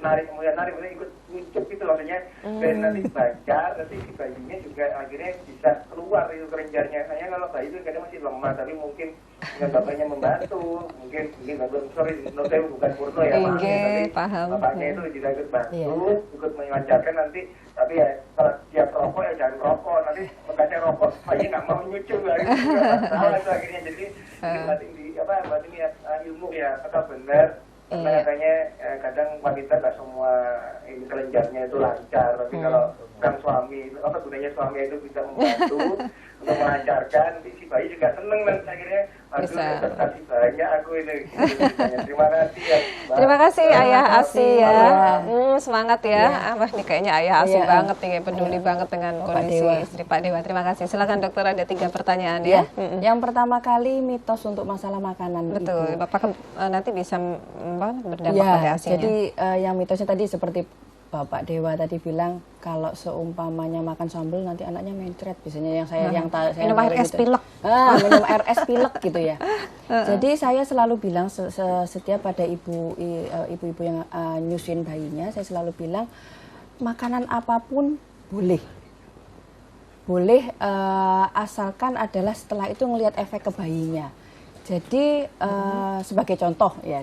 narik ikut ngucup gitu loh, maksudnya dan nanti baca, nanti si bayinya juga akhirnya bisa keluar itu kelenjarnya. Hanya kalau bayi itu kadang masih lemah, tapi mungkin dengan bapaknya membantu, mungkin sorry, saya bukan porno ya, tapi bapaknya itu juga ikut bantu, ikut melancarkan nanti. Tapi ya kalau dia rokok ya jangan rokok, nanti bekasnya rokok bayi nggak mau nyucu lagi, salah itu akhirnya. Jadi batin ilmu ya, atau benar. Karena katanya kadang wanita nggak semua ini kelenjarnya itu lancar, tapi kalau kan suami, apa gunanya suami itu bisa membantu untuk melancarkan, si bayi juga seneng dan akhirnya investasi banyak aku ini. Terima kasih ya. Terima kasih Ayah Asi ya. Semangat ya. Wah ini kayaknya Ayah Asi banget nih, peduli banget dengan kondisi istri Pak Dewa. Terima kasih. Silakan dokter, ada 3 pertanyaan ya. Yang pertama kali mitos untuk masalah makanan. Betul. Bapak nanti bisa berdampak pada asinya. Jadi yang mitosnya tadi seperti Bapak Dewa tadi bilang, kalau seumpamanya makan sambal nanti anaknya mencret, biasanya minum air es pilek. Minum air es pilek gitu ya. Jadi saya selalu bilang setiap pada ibu-ibu yang nyusuin bayinya, saya selalu bilang makanan apapun boleh. Boleh asalkan adalah setelah itu ngelihat efek ke bayinya. Jadi sebagai contoh ya,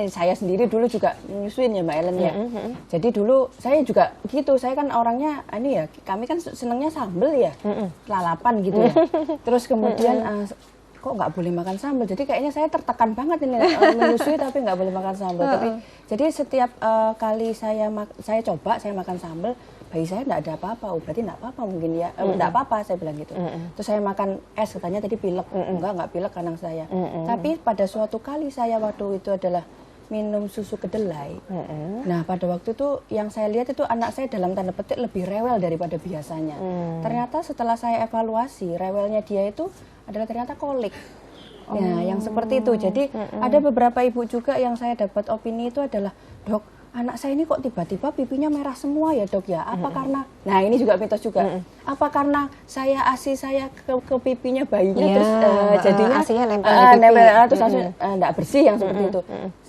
saya sendiri dulu juga menyusuin ya Mbak Ellen ya. Jadi dulu saya juga gitu, saya kan orangnya ini ya, kami kan senangnya sambel ya, lalapan gitu ya. Terus kemudian kok nggak boleh makan sambal, jadi kayaknya saya tertekan banget ini menyusui tapi nggak boleh makan sambal. Jadi setiap kali saya coba saya makan sambal, bayi saya nggak ada apa-apa, berarti nggak apa-apa mungkin ya, nggak apa-apa saya bilang gitu. Terus saya makan es, katanya tadi pilek, nggak pilek anak saya. Tapi pada suatu kali saya waktu itu adalah minum susu kedelai. Nah pada waktu itu yang saya lihat itu anak saya dalam tanda petik lebih rewel daripada biasanya. Ternyata setelah saya evaluasi, rewelnya dia itu adalah ternyata kolik. Nah yang seperti itu. Jadi ada beberapa ibu juga yang saya dapat opini itu adalah, dok, anak saya ini kok tiba-tiba pipinya merah semua ya dok ya, apa karena, nah ini juga mitos juga, apa karena ASI saya ke pipinya bayinya, terus jadinya asinya nempel terus enggak bersih yang seperti itu.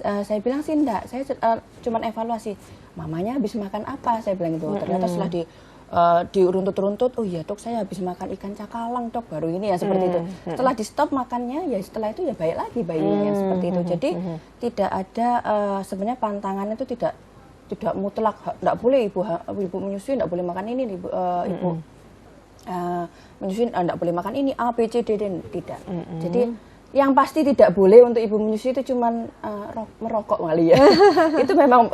Saya bilang sih enggak, saya cuman evaluasi, mamanya habis makan apa, saya bilang gitu. Ternyata setelah diruntut-runtut, oh iya dok saya habis makan ikan cakalang dok, baru ini ya seperti itu. Setelah di stop makannya, ya setelah itu ya baik lagi bayinya yang seperti itu. Jadi tidak ada sebenarnya pantangan itu tidak mutlak, tidak boleh ibu menyusui tidak boleh makan ini, ibu menyusui tidak boleh makan ini A B C D tidak. Jadi yang pasti tidak boleh untuk ibu menyusui itu cuman merokok kali ya. itu memang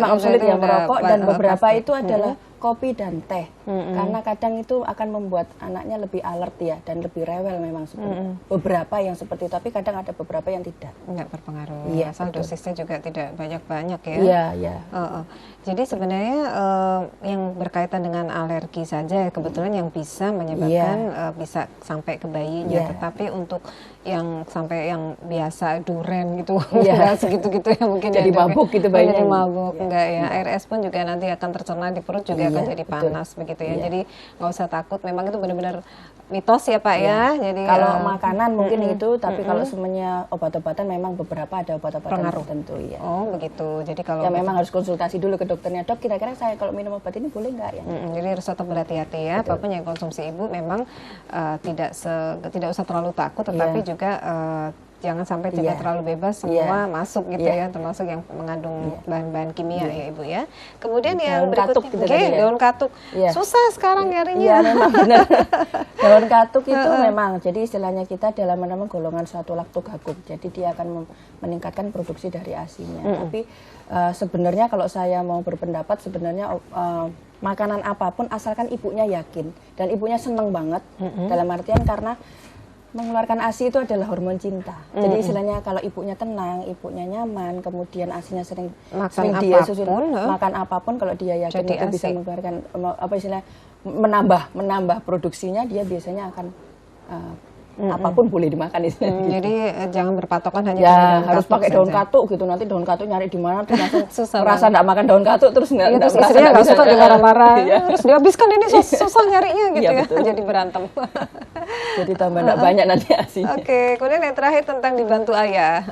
absolut ya, merokok, dan beberapa itu adalah kopi dan teh. Karena kadang itu akan membuat anaknya lebih alert ya, dan lebih rewel memang seperti beberapa yang seperti itu, tapi kadang ada beberapa yang tidak berpengaruh. Iya, asal dosisnya juga tidak banyak-banyak ya. Iya. Jadi sebenarnya yang berkaitan dengan alergi saja kebetulan yang bisa menyebabkan bisa sampai ke bayinya, tetapi untuk yang sampai yang biasa duren gitu, segitu-gitu ya mungkin jadi mabuk gitu bayinya. Jadi mabuk enggak ya. Air es pun juga nanti akan tercerna di perut juga akan jadi panas begitu ya. Jadi nggak usah takut, memang itu benar-benar mitos ya Pak ya. Jadi kalau makanan mungkin itu, tapi kalau semuanya obat-obatan memang beberapa ada obat-obatan tertentu ya. Oh begitu. Jadi kalau ya memang harus konsultasi dulu ke dokternya, dok kira-kira saya kalau minum obat ini boleh nggak ya? Jadi harus tetap berhati-hati ya. Apapun yang konsumsi ibu memang tidak usah terlalu takut, tetapi juga jangan sampai tidak terlalu bebas, semua masuk gitu ya, termasuk yang mengandung bahan-bahan kimia ya Ibu ya. Kemudian yang berikutnya, daun katuk. Susah sekarang nyarinya. Iya memang benar. Daun katuk itu memang, jadi istilahnya kita dalam nama golongan suatu lactobacillus. Jadi dia akan meningkatkan produksi dari asinya. Tapi sebenarnya kalau saya mau berpendapat, sebenarnya makanan apapun asalkan ibunya yakin dan ibunya seneng banget, dalam artian karena mengeluarkan ASI itu adalah hormon cinta. Jadi istilahnya kalau ibunya tenang, ibunya nyaman, kemudian ASInya sering dia susun, makan apapun kalau dia yakin itu bisa mengeluarkan menambah produksinya, dia biasanya akan apapun boleh dimakan istilahnya. Jadi jangan berpatokan hanya harus pakai daun katuk gitu, nanti daun katuk nyari di mana terus langsung merasa enggak makan daun katuk terus enggak istrinya enggak suka dimarah-marah. Terus dihabiskan ini susah nyarinya gitu ya. Jadi berantem. Jadi tambah enggak banyak nanti asinya. Oke, kemudian yang terakhir tentang dibantu ayah.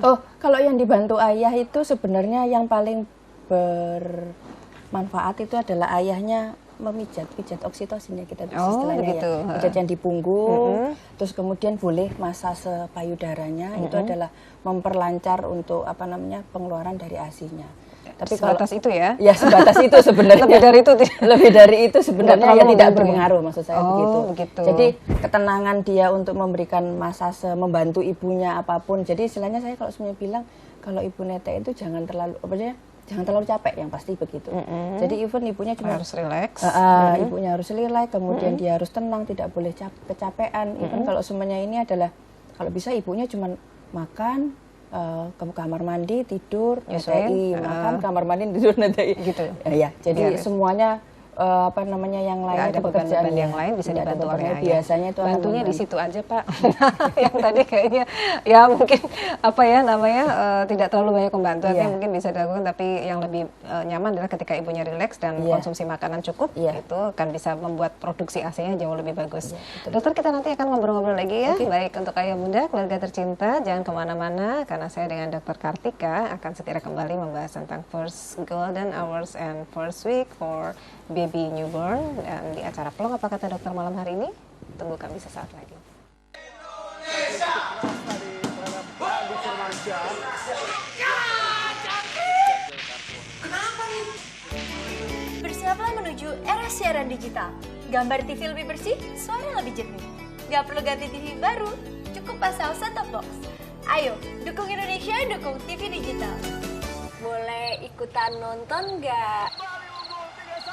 Oh, kalau yang dibantu ayah itu sebenarnya yang paling bermanfaat itu adalah ayahnya pijat oksitosin ya kita istilahnya begitu. ya. Pijat yang di punggung, terus kemudian boleh masase payudaranya, itu adalah memperlancar untuk apa namanya pengeluaran dari asinya. Tapi sebatas itu ya? Ya sebatas itu sebenarnya. Lebih dari itu? Lebih dari itu sebenarnya ya tidak berpengaruh maksud saya begitu. Jadi ketenangan dia untuk memberikan masase, membantu ibunya apapun. Jadi istilahnya saya kalau semuanya bilang kalau ibu netek itu jangan terlalu capek, yang pasti begitu. Jadi even ibunya cuma harus rileks. Ibunya harus rileks, kemudian dia harus tenang, tidak boleh kecapean. Even kalau semuanya ini adalah kalau bisa ibunya cuma makan, ke kamar mandi, tidur, netei, makan, kamar mandi, tidur, netei. Gitu. Ya, jadi semuanya apa namanya yang lainnya ada pekerjaan yang lain bisa dibantu oleh ayah. Biasanya itu bantunya di situ aja Pak. Yang tadi kayaknya ya mungkin apa ya namanya tidak terlalu banyak pembantuannya mungkin bisa dilakukan, tapi yang lebih nyaman adalah ketika ibunya rileks dan konsumsi makanan cukup, itu akan bisa membuat produksi ASEAN jauh lebih bagus. Dokter, kita nanti akan ngobrol-ngobrol lagi ya. Baik, untuk ayah bunda keluarga tercinta jangan kemana-mana karena saya dengan Dokter Kartika akan segera kembali membahas tentang first golden hours and first week for baby newborn, dan di acara Plong Apa Kata Dokter malam hari ini. Tunggu kami sesaat lagi. Kenapa nih? Bersiaplah menuju era siaran digital. Gambar TV lebih bersih, suara lebih jernih. Gak perlu ganti TV baru, cukup pasang set-top box. Ayo, dukung Indonesia, dukung TV digital. Boleh ikutan nonton nggak?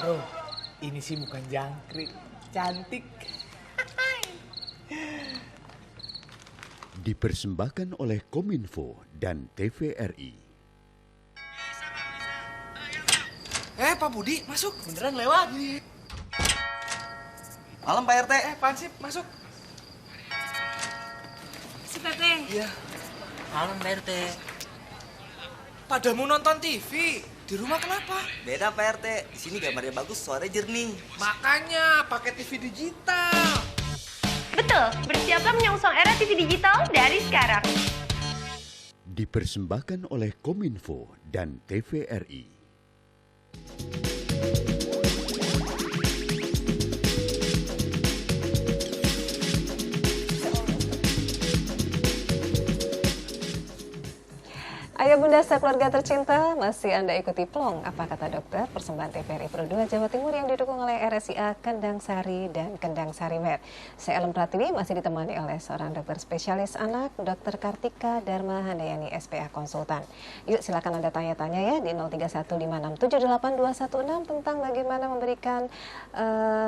Bro, ini sih bukan jangkrik, cantik. Dipersembahkan oleh Kominfo dan TVRI. Pak Budi, masuk. Beneran lewat. Malam Pak RT. Pansip, masuk. Si Pepe. Iya. Malam Pak RT. Pada mau nonton TV. Di rumah kenapa? Beda Pak RT. Di sini gambarnya bagus, suaranya jernih. Makanya pakai TV digital. Betul, bersiaplah menyongsong era TV digital dari sekarang. Dipersembahkan oleh Kominfo dan TVRI. Ayah bunda sekeluarga tercinta, masih Anda ikuti Plong Apa Kata Dokter, persembahan TVRI Pro 2 Jawa Timur yang didukung oleh RSIA Kendang Sari dan Kendang Sari Mer. Saya Ellen Pratiwi masih ditemani oleh seorang dokter spesialis anak, Dokter Kartika Dharma Handayani SPA Konsultan. Yuk silakan Anda tanya-tanya ya di 0315678216 tentang bagaimana memberikan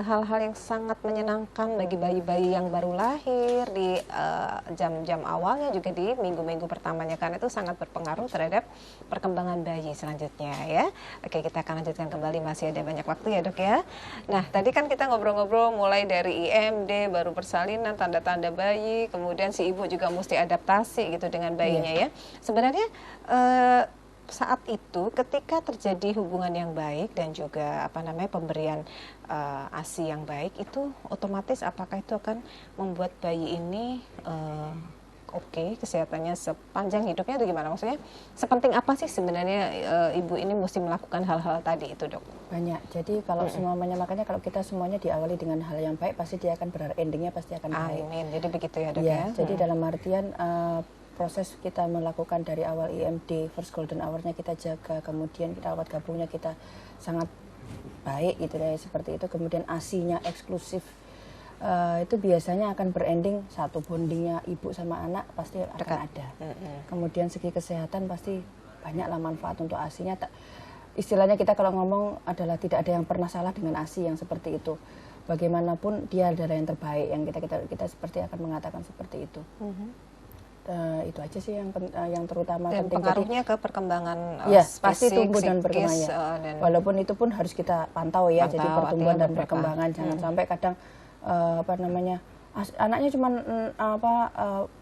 hal-hal yang sangat menyenangkan bagi bayi-bayi yang baru lahir di jam-jam awalnya, juga di minggu-minggu pertamanya, karena itu sangat berpengaruh terhadap perkembangan bayi selanjutnya ya. Oke, kita akan lanjutkan kembali, masih ada banyak waktu ya Dok ya. Nah, tadi kan kita ngobrol-ngobrol mulai dari IMD, baru persalinan, tanda-tanda bayi, kemudian si ibu juga mesti adaptasi gitu dengan bayinya ya. Sebenarnya saat itu ketika terjadi hubungan yang baik dan juga pemberian ASI yang baik, itu otomatis apakah itu akan membuat bayi ini oke, kesehatannya sepanjang hidupnya, atau gimana? Maksudnya sepenting apa sih sebenarnya ibu ini mesti melakukan hal-hal tadi itu Dok? Banyak. Jadi kalau semuanya, makanya kalau kita semuanya diawali dengan hal yang baik, pasti dia akan endingnya pasti akan baik. Amin. Jadi begitu ya Dok ya. ya. Jadi dalam artian proses kita melakukan dari awal IMD, first golden hour-nya kita jaga, kemudian kita rawat gabungnya kita sangat baik gitu ya, seperti itu. Kemudian ASI-nya eksklusif. Itu biasanya akan berending satu, bondingnya ibu sama anak pasti akan ada. Kemudian segi kesehatan pasti banyaklah manfaat untuk ASI-nya. Istilahnya kita kalau ngomong adalah tidak ada yang pernah salah dengan ASI yang seperti itu. Bagaimanapun dia adalah yang terbaik, yang kita seperti akan mengatakan seperti itu. Itu aja sih yang terutama dan penting. Pengaruhnya ke perkembangan pasti fisik, tumbuh dan psikis, berkembang. Walaupun itu pun harus kita pantau ya, jadi pertumbuhan dan perkembangan. Jangan sampai kadang anaknya cuma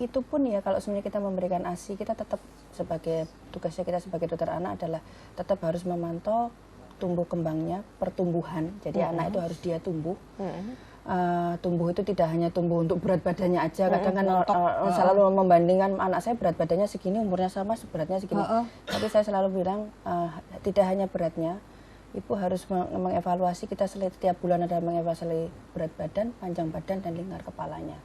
itu pun ya, kalau sebenarnya kita memberikan ASI, kita tetap sebagai tugasnya kita sebagai dokter anak adalah tetap harus memantau tumbuh kembangnya, pertumbuhan. Jadi anak itu harus dia tumbuh. tumbuh itu tidak hanya tumbuh untuk berat badannya aja, kadang kan selalu membandingkan anak saya berat badannya segini, umurnya sama, beratnya segini. Tapi saya selalu bilang tidak hanya beratnya, ibu harus mengevaluasi, kita setiap bulan ada mengevaluasi berat badan, panjang badan, dan lingkar kepalanya.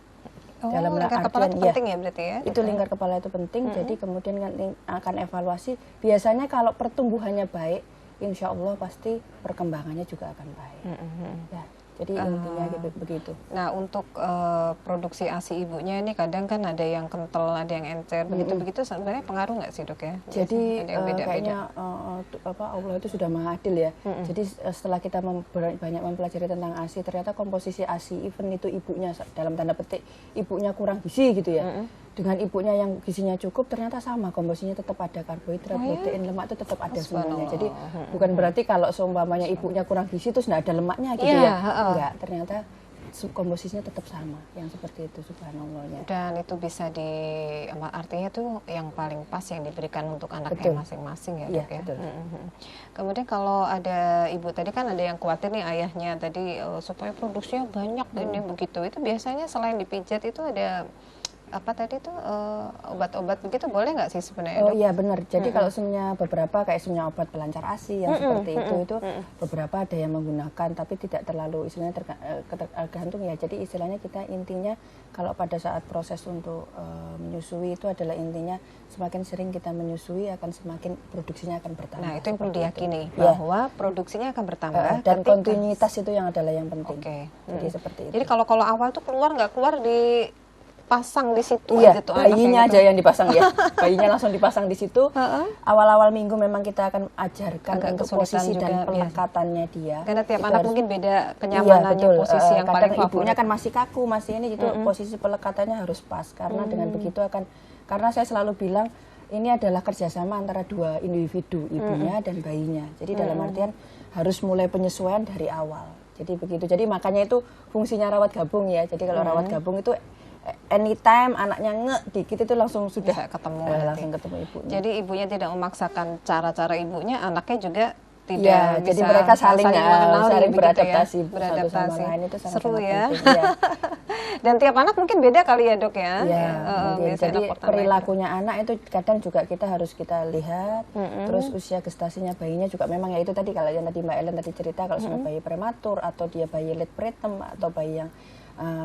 Dalam lingkar kepala itu penting ya berarti ya? Itu lingkar kepala itu penting, jadi kemudian akan evaluasi. Biasanya kalau pertumbuhannya baik, insya Allah pasti perkembangannya juga akan baik. Ya. Jadi intinya begitu. Nah, untuk produksi ASI ibunya ini kadang kan ada yang kental, ada yang encer, begitu-begitu sebenarnya pengaruh nggak sih dok ya? Jadi kayaknya Allah itu sudah maha adil ya. Jadi setelah kita banyak mempelajari tentang ASI, ternyata komposisi ASI, even itu ibunya dalam tanda petik ibunya kurang gizi gitu ya. Dengan ibunya yang gizinya cukup, ternyata sama komposisinya, tetap ada karbohidrat, protein, lemak itu tetap ada semuanya. Jadi bukan berarti kalau seumpamanya ibunya kurang gizi terus nggak ada lemaknya gitu ya. Enggak, ternyata komposisinya tetap sama, yang seperti itu, subhanallahnya. Dan itu bisa artinya itu yang paling pas yang diberikan untuk anaknya masing-masing ya dok ya. Betul. Kemudian kalau ada ibu tadi kan ada yang khawatir nih ayahnya tadi supaya produksinya banyak dan begitu, itu biasanya selain dipijat itu ada apa tadi tuh obat-obat begitu boleh nggak sih sebenarnya? Oh iya benar. Jadi kalau semuanya beberapa kayak semuanya obat pelancar ASI yang seperti itu beberapa ada yang menggunakan, tapi tidak terlalu istilahnya tergantung ya. Jadi istilahnya kita intinya kalau pada saat proses untuk menyusui itu adalah intinya semakin sering kita menyusui akan semakin produksinya akan bertambah. Nah itu yang perlu diyakini bahwa produksinya akan bertambah dan kontinuitas itu yang adalah yang penting. Jadi seperti itu. Jadi kalau awal tuh keluar di pasang di situ aja tuh bayinya aja yang dipasang ya. Bayinya langsung dipasang di situ. Awal-awal minggu memang kita akan ajarkan untuk posisi dan pelekatannya dia. Karena tiap anak mungkin beda kenyamanannya, posisi yang paling favorit. Ibunya kan masih kaku, masih ini gitu, posisi pelekatannya harus pas. Karena dengan begitu karena saya selalu bilang ini adalah kerjasama antara dua individu, ibunya dan bayinya. Jadi dalam artian harus mulai penyesuaian dari awal. Jadi begitu. Jadi makanya itu fungsinya rawat gabung ya. Jadi kalau rawat gabung itu anytime anaknya dikit itu langsung sudah langsung ketemu ibunya. Jadi ibunya tidak memaksakan cara-cara ibunya, anaknya juga tidak bisa jadi mereka saling beradaptasi, satu sama lain itu sangat seru ya. ya. Dan tiap anak mungkin beda kali ya dok ya. Jadi perilakunya anak itu kadang juga kita lihat. Terus usia gestasinya bayinya juga memang ya itu tadi kalau yang tadi Mbak Ellen tadi cerita kalau sudah bayi prematur atau dia bayi late preterm atau bayi yang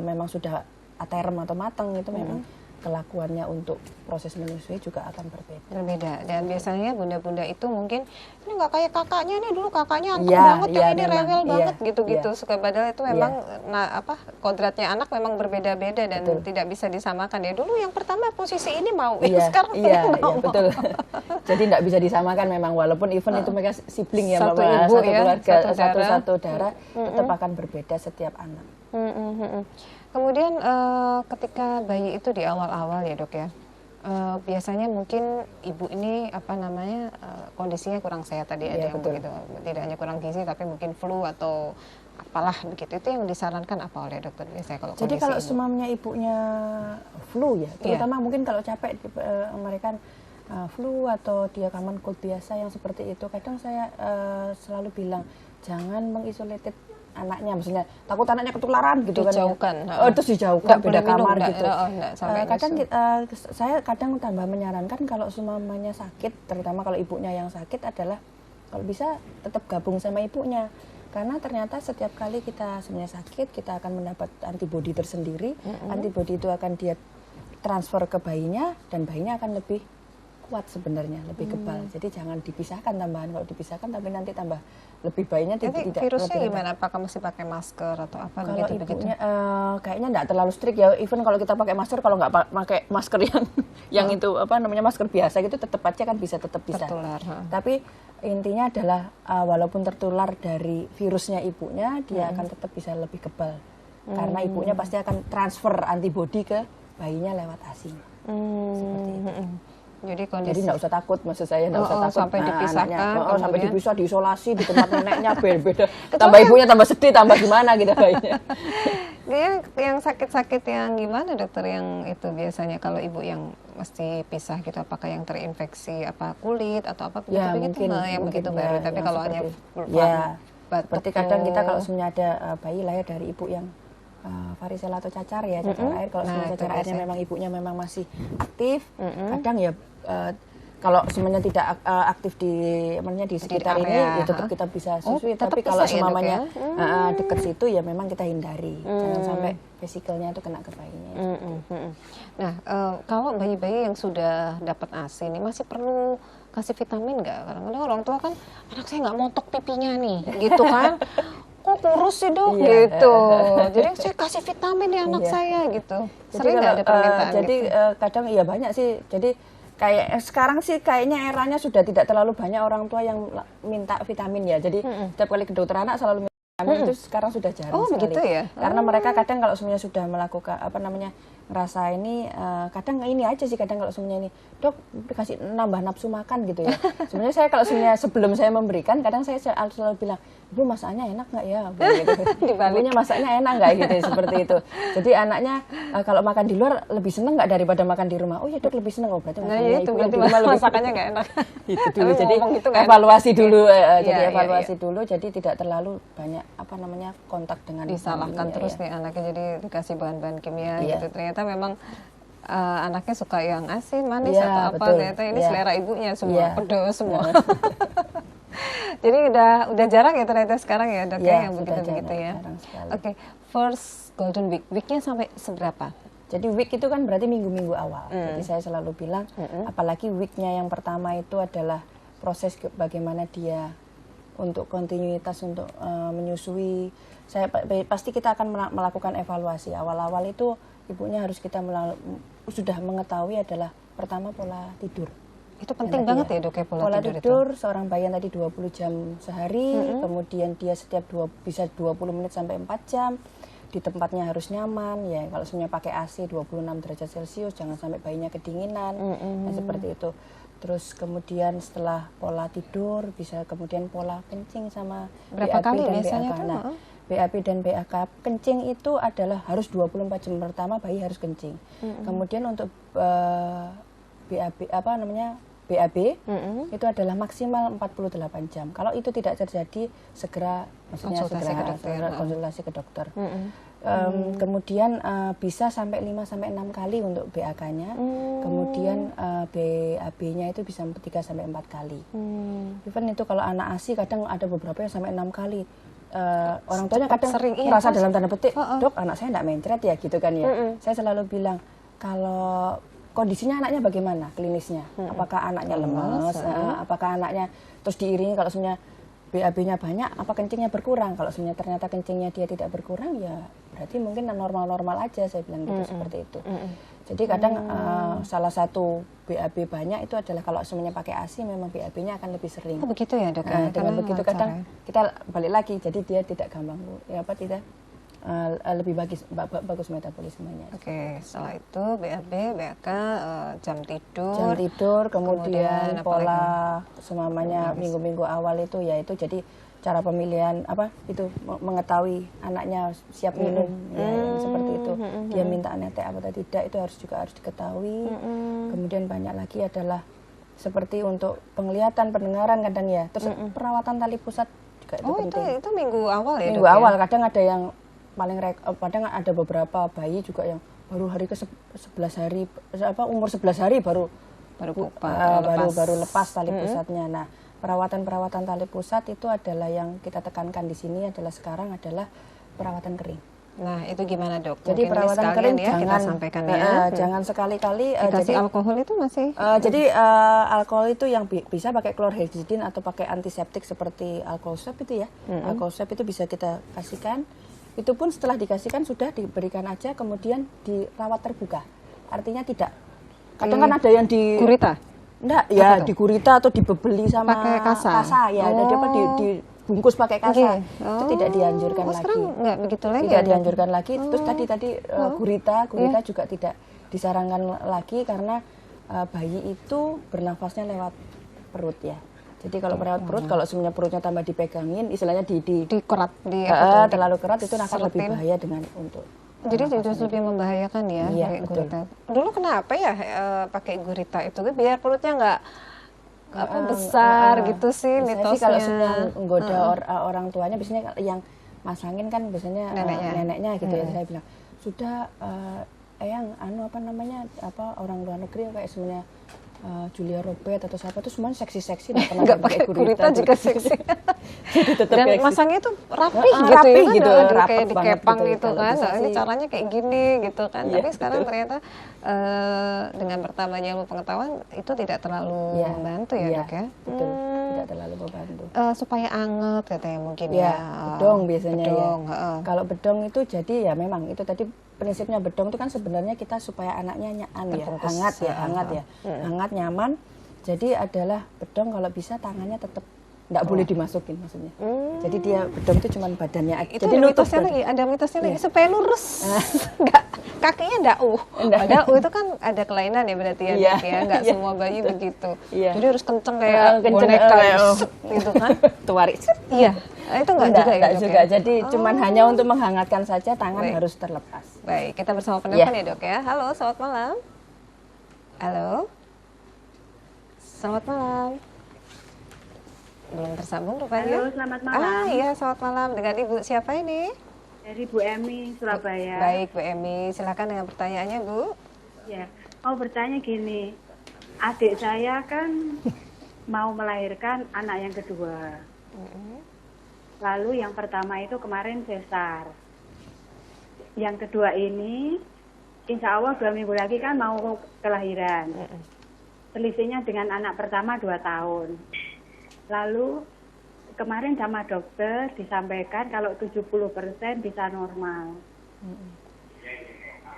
memang sudah aterm atau matang itu memang kelakuannya untuk proses menyusui juga akan berbeda. Dan biasanya bunda-bunda itu mungkin ini nggak kayak kakaknya, ini dulu kakaknya anteng banget, yang ini rewel banget gitu-gitu. Padahal itu memang kodratnya anak memang berbeda-beda dan tidak bisa disamakan. Ya dulu yang pertama posisi ini mau, sekarang mau. Betul. Jadi nggak bisa disamakan memang, walaupun even itu mereka sibling ya, satu ibu satu keluarga, satu darah, tetap akan berbeda setiap anak. Kemudian ketika bayi itu di awal-awal ya dok ya, biasanya mungkin ibu ini kondisinya kurang sehat tadi ada yang begitu, tidak hanya kurang gizi tapi mungkin flu atau apalah begitu, itu yang disarankan apa oleh dokter biasanya kalau jadi kalau semamnya ibunya flu ya, terutama mungkin kalau capek mereka flu atau dia common cold biasa yang seperti itu, kadang saya selalu bilang jangan mengisolated anaknya, maksudnya takut anaknya ketularan gitu dijauhkan, kan. Terus dijauhkan beda kamar gitu. Kadang saya tambah menyarankan kalau semuanya sakit, terutama kalau ibunya yang sakit adalah kalau bisa tetap gabung sama ibunya. Karena ternyata setiap kali kita sebenarnya sakit, kita akan mendapat antibodi tersendiri. Antibodi itu akan dia transfer ke bayinya dan bayinya akan lebih kuat sebenarnya, lebih kebal. Jadi jangan dipisahkan tambahan. Kalau dipisahkan tapi nanti tambah lebih bayinya tidak. Virusnya gimana? Apakah mesti pakai masker atau apa? Kalau ibunya kayaknya nggak terlalu strict ya. Even kalau kita pakai masker, kalau nggak pakai masker yang itu masker biasa gitu, tetap aja kan bisa tertular. Tapi intinya adalah walaupun tertular dari virusnya ibunya, dia akan tetap bisa lebih kebal. Karena ibunya pasti akan transfer antibodi ke bayinya lewat ASI-nya. Seperti itu. Jadi nggak usah takut, maksud saya nggak usah takut sampai dipisahkan, sampai dipisah, diisolasi di tempat neneknya beda. Tambah ibunya tambah sedih, tambah gimana gitu bayinya. Yang sakit-sakit yang gimana dokter yang itu biasanya kalau ibu yang mesti pisah gitu, apakah yang terinfeksi kulit atau apa begitu yang begitu baru. Tapi kalau hanya seperti kadang kita kalau sebenarnya ada bayi lahir dari ibu yang varicella atau cacar ya, cacar air. Kalau cacar airnya memang ibunya memang masih aktif, kadang ya kalau semuanya tidak aktif di sekitar ini, ya tetap kita bisa susui. Tapi kalau semuanya dekat situ, ya memang kita hindari. Jangan sampai vesikelnya itu kena ke bayinya. Nah, kalau bayi-bayi yang sudah dapat ASI ini masih perlu kasih vitamin nggak? Kadang-kadang orang tua kan, anak saya nggak montok pipinya nih, gitu kan? Kok kurus sih dok, gitu. Jadi saya kasih vitamin ya anak saya, gitu. Sering nggak ada permintaan? Jadi kadang iya banyak sih. Jadi kayak sekarang sih kayaknya eranya sudah tidak terlalu banyak orang tua yang minta vitamin ya. Jadi setiap kali ke dokter anak selalu minta vitamin, itu sekarang sudah jarang sekali. Begitu ya? Karena mereka kadang kalau semuanya sudah melakukan ngerasa ini, kadang ini aja sih, kadang kalau semuanya ini, dok dikasih nambah nafsu makan gitu ya. Sebenarnya saya kalau semuanya sebelum saya memberikan, kadang saya selalu bilang, ibu masaknya enak nggak ya? Gitu. Ibunya masaknya enak nggak gitu, seperti itu. Jadi anaknya kalau makan di luar lebih seneng nggak daripada makan di rumah? Oh ya dok lebih seneng, berarti masakannya nggak enak. Itu dulu. Jadi evaluasi dulu, jadi evaluasi dulu. Jadi tidak terlalu banyak kontak dengan disalahkan terus nih anaknya, jadi dikasih bahan-bahan kimia gitu. Ternyata memang anaknya suka yang asin, manis atau apa, ternyata ini selera ibunya semua, pedas semua. Jadi udah jarang ya ternyata sekarang ya dok ya yang begitu-begitu ya. Oke, first golden weeknya sampai seberapa? Jadi week itu kan berarti minggu-minggu awal. Jadi saya selalu bilang, apalagi weeknya yang pertama itu adalah proses bagaimana dia untuk kontinuitas untuk menyusui. Pasti kita akan melakukan evaluasi. Awal-awal itu ibunya harus kita sudah mengetahui adalah pertama pola tidur. Itu penting banget ya dok ya pola tidur itu. Seorang bayi yang tadi 20 jam sehari, kemudian dia setiap bisa 20 menit sampai 4 jam. Di tempatnya harus nyaman, ya kalau semuanya pakai AC 26 derajat Celcius, jangan sampai bayinya kedinginan, seperti itu. Terus kemudian setelah pola tidur, bisa kemudian pola kencing sama berapa BAB kali dan biasanya BAK. Nah, BAB dan BAK kencing itu adalah harus 24 jam pertama bayi harus kencing. Kemudian untuk BAB BAB itu adalah maksimal 48 jam. Kalau itu tidak terjadi, segera konsultasi ke dokter. Kemudian bisa sampai 5-6 kali untuk BAK-nya. Kemudian BAB-nya itu bisa 3-4 kali. Even itu kalau anak ASI kadang ada beberapa yang sampai 6 kali. Orang tuanya kadang merasa dalam tanda petik, dok anak saya enggak mencret ya gitu kan ya. Saya selalu bilang, kalau kondisinya anaknya bagaimana klinisnya? Apakah anaknya lemas? Apakah anaknya terus diiringi kalau sebenarnya BAB-nya banyak, apa kencingnya berkurang? Kalau sebenarnya ternyata kencingnya dia tidak berkurang, ya berarti mungkin normal-normal aja, saya bilang gitu seperti itu. Jadi kadang salah satu BAB banyak itu adalah kalau semuanya pakai ASI, memang BAB-nya akan lebih sering. Oh begitu ya dok? Dengan begitu kadang kita balik lagi, jadi dia tidak gampang lebih bagus metabolismenya. Oke, setelah itu BAB, BAK, jam tidur, kemudian pola semamanya minggu-minggu awal itu, yaitu jadi cara pemilihan mengetahui anaknya siap minum, seperti itu. Dia minta anetek apa tidak, itu juga harus diketahui. Kemudian banyak lagi adalah seperti untuk penglihatan, pendengaran kadang ya. Terus perawatan tali pusat juga itu penting. Itu minggu awal ya? Minggu awal, kadang ada yang kadang ada beberapa bayi juga yang baru hari ke 11 hari, umur 11 hari baru lepas tali pusatnya. Nah, perawatan tali pusat itu adalah yang kita tekankan di sini sekarang adalah perawatan kering. Nah, itu gimana dok? Jadi mungkin perawatan kering ya, kita sampaikan ya. Jangan sekali-kali. Jadi alkohol itu masih? Jadi alkohol itu yang bisa pakai chlorhexidine atau pakai antiseptik seperti alkohol swab itu ya. Alkohol swab itu bisa kita kasihkan. Itu pun setelah dikasihkan sudah diberikan aja, kemudian dirawat terbuka. Artinya tidak. Kadang kan ada yang di gurita. Enggak, ya di gurita atau dibebeli sama pakai kasa ya. Jadi dibungkus pakai kasa. Itu tidak dianjurkan lagi. Sekarang enggak begitu lagi. Tidak dianjurkan lagi. Terus tadi gurita juga tidak disarankan lagi karena bayi itu bernafasnya lewat perut ya. Jadi kalau lewat perut, kalau sebenarnya perutnya tambah dipegangin, istilahnya dikerat, terlalu kerat itu akan lebih bahaya untuk. Jadi justru lebih membahayakan ya pakai gurita. Dulu kenapa ya pakai gurita itu? Biar perutnya nggak besar gitu sih mitosnya. Kalau sebenarnya menggoda orang tuanya, biasanya yang masangin kan biasanya neneknya gitu ya. Saya bilang sudah Eyang orang luar negeri kayak sebenarnya Julia Robert atau siapa tuh semuanya seksi-seksi, nggak pakai gurita juga seksi. Dan kayak masangnya tuh rapi gitu ya kan, kayak dikepang gitu kan. Nah, ini caranya kayak gini gitu kan. Tapi sekarang ternyata dengan bertambahnya ilmu pengetahuan itu tidak terlalu membantu ya dok ya. Betul, tidak terlalu membantu. Supaya anget katanya mungkin bedong biasanya Kalau bedong itu jadi ya memang itu tadi prinsipnya bedong itu kan sebenarnya kita supaya anaknya hangat nyaman. Jadi adalah bedong kalau bisa tangannya tetap nggak boleh dimasukin maksudnya. Jadi dia bedong itu cuma badannya aja. Itu ada mitosnya lagi supaya lurus. Nggak kakinya ndau. Padahal itu kan ada kelainan ya berarti ya, nggak semua bayi begitu. Jadi harus kenceng kayak boneka gitu kan. Tuari. Iya. Itu enggak juga. Jadi cuman hanya untuk menghangatkan saja, tangan harus terlepas. Baik, kita bersama penelpon ya dok ya. Halo, selamat malam. Halo. Selamat malam. Belum tersambung rupanya. Halo, selamat malam. Iya, selamat malam. Dengan Ibu siapa ini? Dari Bu Emi, Surabaya. Baik, Bu Emi. Silakan dengan pertanyaannya, Bu. Ya, mau bertanya gini. Adik saya kan mau melahirkan anak yang kedua. Lalu yang pertama itu kemarin sesar. Yang kedua ini, insya Allah 2 minggu lagi kan mau kelahiran. Selisihnya dengan anak pertama 2 tahun. Lalu kemarin sama dokter disampaikan kalau 70% bisa normal.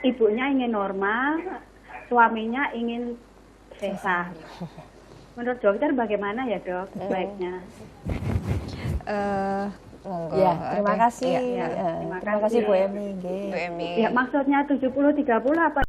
Ibunya ingin normal, suaminya ingin sesar. Menurut dokter bagaimana ya dok sebaiknya? Monggo. Terima kasih. Terima kasih Bu Emi. Bu Emi. Ya maksudnya 70-30 apa